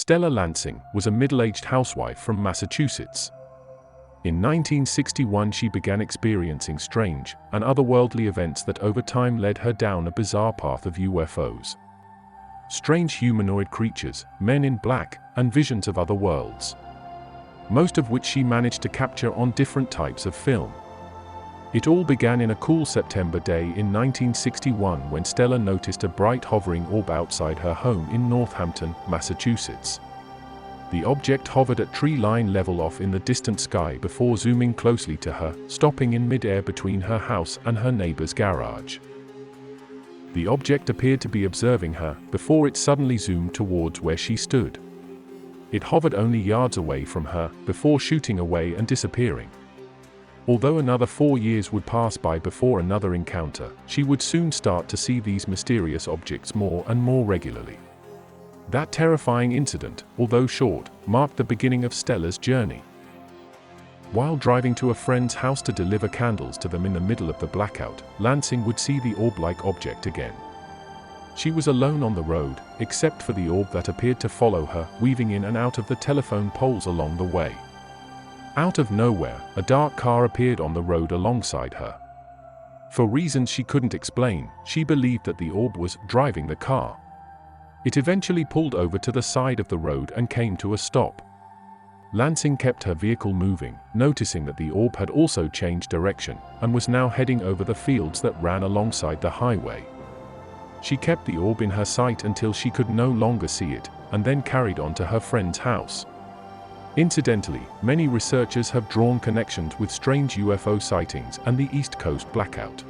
Stella Lansing was a middle-aged housewife from Massachusetts. In 1961 she began experiencing strange and otherworldly events that over time led her down a bizarre path of UFOs. Strange humanoid creatures, men in black, and visions of other worlds. Most of which she managed to capture on different types of film. It all began in a cool September day in 1961 when Stella noticed a bright hovering orb outside her home in Northampton, Massachusetts. The object hovered at tree-line level off in the distant sky before zooming closely to her, stopping in mid-air between her house and her neighbor's garage. The object appeared to be observing her before it suddenly zoomed towards where she stood. It hovered only yards away from her before shooting away and disappearing. Although another 4 years would pass by before another encounter, she would soon start to see these mysterious objects more and more regularly. That terrifying incident, although short, marked the beginning of Stella's journey. While driving to a friend's house to deliver candles to them in the middle of the blackout, Lansing would see the orb-like object again. She was alone on the road, except for the orb that appeared to follow her, weaving in and out of the telephone poles along the way. Out of nowhere, a dark car appeared on the road alongside her. For reasons she couldn't explain, she believed that the orb was driving the car. It eventually pulled over to the side of the road and came to a stop. Lansing kept her vehicle moving, noticing that the orb had also changed direction, and was now heading over the fields that ran alongside the highway. She kept the orb in her sight until she could no longer see it, and then carried on to her friend's house. Incidentally, many researchers have drawn connections with strange UFO sightings and the East Coast blackout.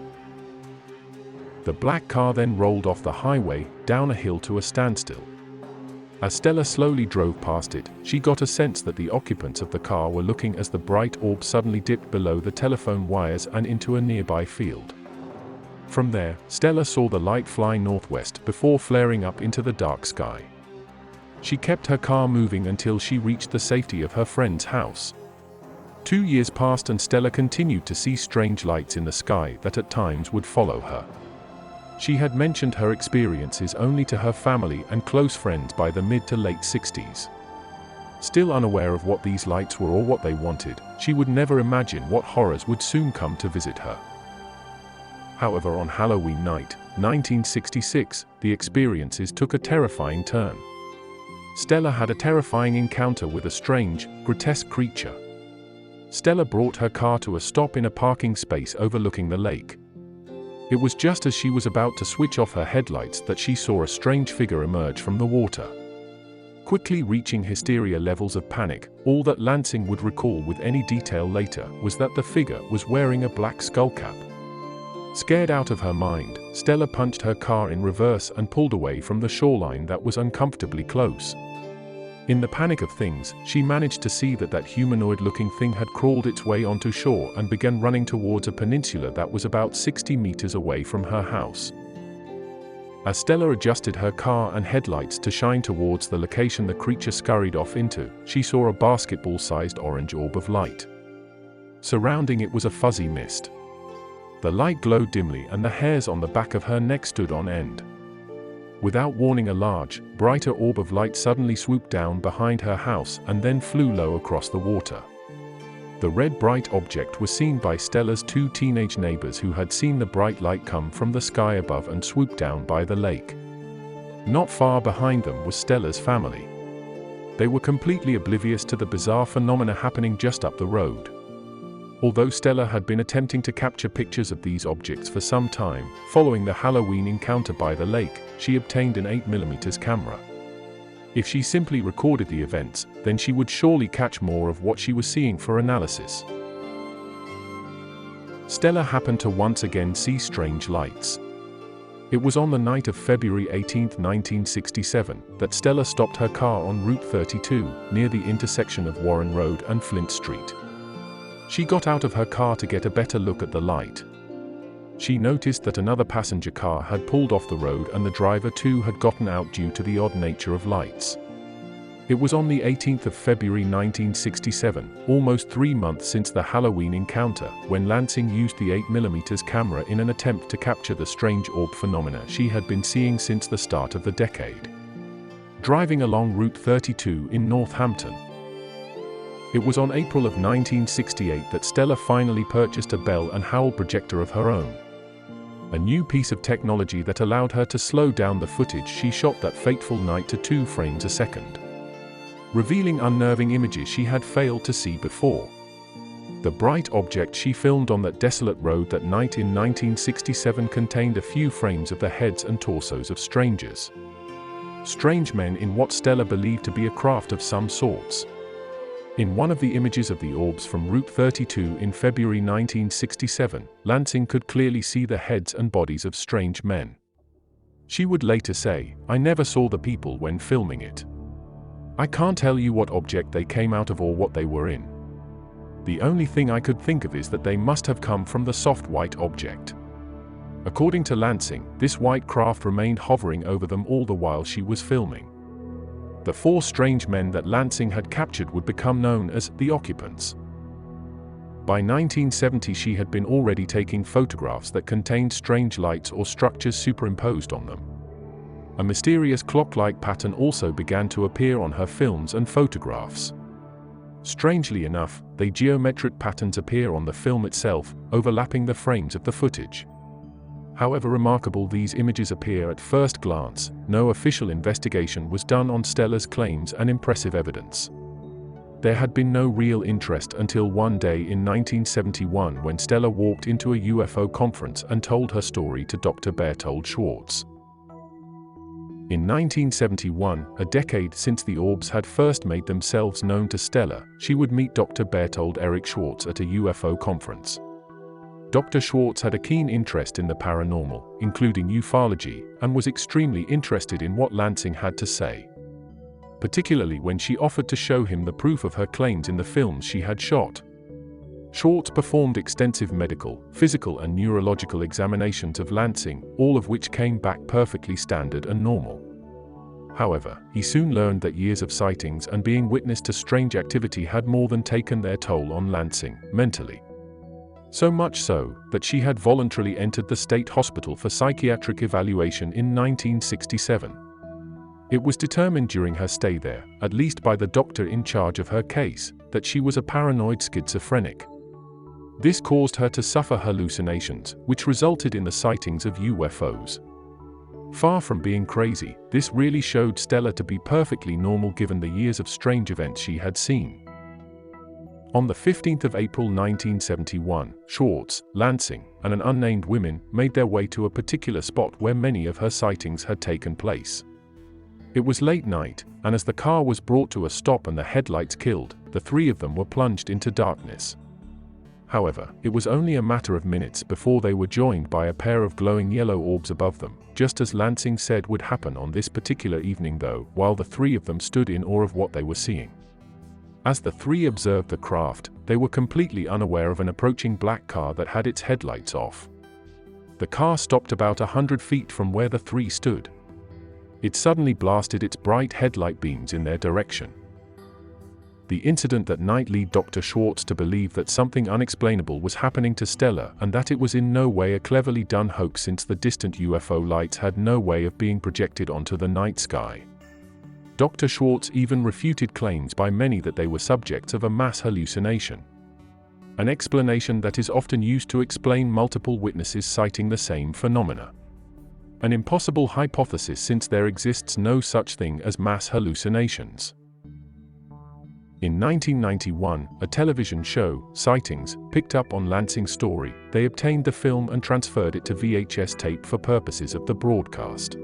The black car then rolled off the highway, down a hill to a standstill. As Stella slowly drove past it, she got a sense that the occupants of the car were looking as the bright orb suddenly dipped below the telephone wires and into a nearby field. From there, Stella saw the light fly northwest before flaring up into the dark sky. She kept her car moving until she reached the safety of her friend's house. 2 years passed and Stella continued to see strange lights in the sky that at times would follow her. She had mentioned her experiences only to her family and close friends by the mid to late 60s. Still unaware of what these lights were or what they wanted, she would never imagine what horrors would soon come to visit her. However, on Halloween night, 1966, the experiences took a terrifying turn. Stella had a terrifying encounter with a strange, grotesque creature. Stella brought her car to a stop in a parking space overlooking the lake. It was just as she was about to switch off her headlights that she saw a strange figure emerge from the water. Quickly reaching hysteria levels of panic, all that Lansing would recall with any detail later was that the figure was wearing a black skullcap. Scared out of her mind, Stella punched her car in reverse and pulled away from the shoreline that was uncomfortably close. In the panic of things, she managed to see that humanoid-looking thing had crawled its way onto shore and began running towards a peninsula that was about 60 meters away from her house. As Stella adjusted her car and headlights to shine towards the location the creature scurried off into, she saw a basketball-sized orange orb of light. Surrounding it was a fuzzy mist. The light glowed dimly and the hairs on the back of her neck stood on end. Without warning, a large, brighter orb of light suddenly swooped down behind her house and then flew low across the water. The red bright object was seen by Stella's 2 teenage neighbors who had seen the bright light come from the sky above and swoop down by the lake. Not far behind them was Stella's family. They were completely oblivious to the bizarre phenomena happening just up the road. Although Stella had been attempting to capture pictures of these objects for some time, following the Halloween encounter by the lake, she obtained an 8mm camera. If she simply recorded the events, then she would surely catch more of what she was seeing for analysis. Stella happened to once again see strange lights. It was on the night of February 18, 1967, that Stella stopped her car on Route 32, near the intersection of Warren Road and Flint Street. She got out of her car to get a better look at the light. She noticed that another passenger car had pulled off the road and the driver too had gotten out due to the odd nature of lights. It was on the 18th of February 1967, almost 3 months since the Halloween encounter, when Lansing used the 8mm camera in an attempt to capture the strange orb phenomena she had been seeing since the start of the decade. driving along Route 32 in Northampton. It was on April of 1968 that Stella finally purchased a Bell and Howell projector of her own. A new piece of technology that allowed her to slow down the footage she shot that fateful night to 2 frames a second, revealing unnerving images she had failed to see before. The bright object she filmed on that desolate road that night in 1967 contained a few frames of the heads and torsos of strangers. Strange men in what Stella believed to be a craft of some sorts. In one of the images of the orbs from Route 32 in February 1967, Lansing could clearly see the heads and bodies of strange men. She would later say, "I never saw the people when filming it. I can't tell you what object they came out of or what they were in. The only thing I could think of is that they must have come from the soft white object." According to Lansing, this white craft remained hovering over them all the while she was filming. The 4 strange men that Lansing had captured would become known as the occupants. By 1970 she had been already taking photographs that contained strange lights or structures superimposed on them. A mysterious clock-like pattern also began to appear on her films and photographs. Strangely enough, the geometric patterns appear on the film itself, overlapping the frames of the footage. However remarkable these images appear at first glance, no official investigation was done on Stella's claims and impressive evidence. There had been no real interest until one day in 1971 when Stella walked into a UFO conference and told her story to Dr. Berthold Schwartz. In 1971, a decade since the orbs had first made themselves known to Stella, she would meet Dr. Berthold Erich Schwartz at a UFO conference. Dr. Schwartz had a keen interest in the paranormal, including ufology, and was extremely interested in what Lansing had to say, particularly when she offered to show him the proof of her claims in the films she had shot. Schwartz performed extensive medical, physical and neurological examinations of Lansing, all of which came back perfectly standard and normal. However, he soon learned that years of sightings and being witness to strange activity had more than taken their toll on Lansing, mentally. So much so, that she had voluntarily entered the state hospital for psychiatric evaluation in 1967. It was determined during her stay there, at least by the doctor in charge of her case, that she was a paranoid schizophrenic. This caused her to suffer hallucinations, which resulted in the sightings of UFOs. Far from being crazy, this really showed Stella to be perfectly normal given the years of strange events she had seen. On the 15th of April 1971, Schwartz, Lansing, and an unnamed woman made their way to a particular spot where many of her sightings had taken place. It was late night, and as the car was brought to a stop and the headlights killed, the 3 of them were plunged into darkness. However, it was only a matter of minutes before they were joined by a pair of glowing yellow orbs above them, just as Lansing said would happen on this particular evening though, while the 3 of them stood in awe of what they were seeing. As the 3 observed the craft, they were completely unaware of an approaching black car that had its headlights off. The car stopped about 100 feet from where the 3 stood. It suddenly blasted its bright headlight beams in their direction. The incident that night led Dr. Schwartz to believe that something unexplainable was happening to Stella and that it was in no way a cleverly done hoax since the distant UFO lights had no way of being projected onto the night sky. Dr. Schwartz even refuted claims by many that they were subjects of a mass hallucination, an explanation that is often used to explain multiple witnesses citing the same phenomena. An impossible hypothesis since there exists no such thing as mass hallucinations. In 1991, a television show, Sightings, picked up on Lansing's story. They obtained the film and transferred it to VHS tape for purposes of the broadcast.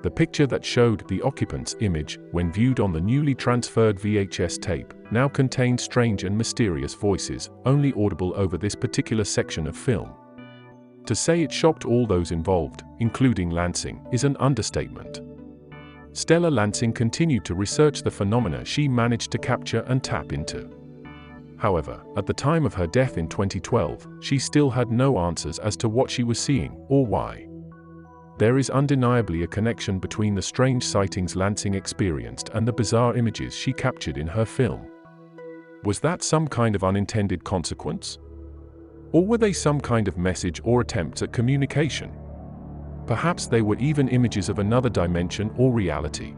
The picture that showed the occupant's image, when viewed on the newly transferred VHS tape, now contained strange and mysterious voices, only audible over this particular section of film. To say it shocked all those involved, including Lansing, is an understatement. Stella Lansing continued to research the phenomena she managed to capture and tap into. However, at the time of her death in 2012, she still had no answers as to what she was seeing, or why. There is undeniably a connection between the strange sightings Lansing experienced and the bizarre images she captured in her film. Was that some kind of unintended consequence? Or were they some kind of message or attempts at communication? Perhaps they were even images of another dimension or reality.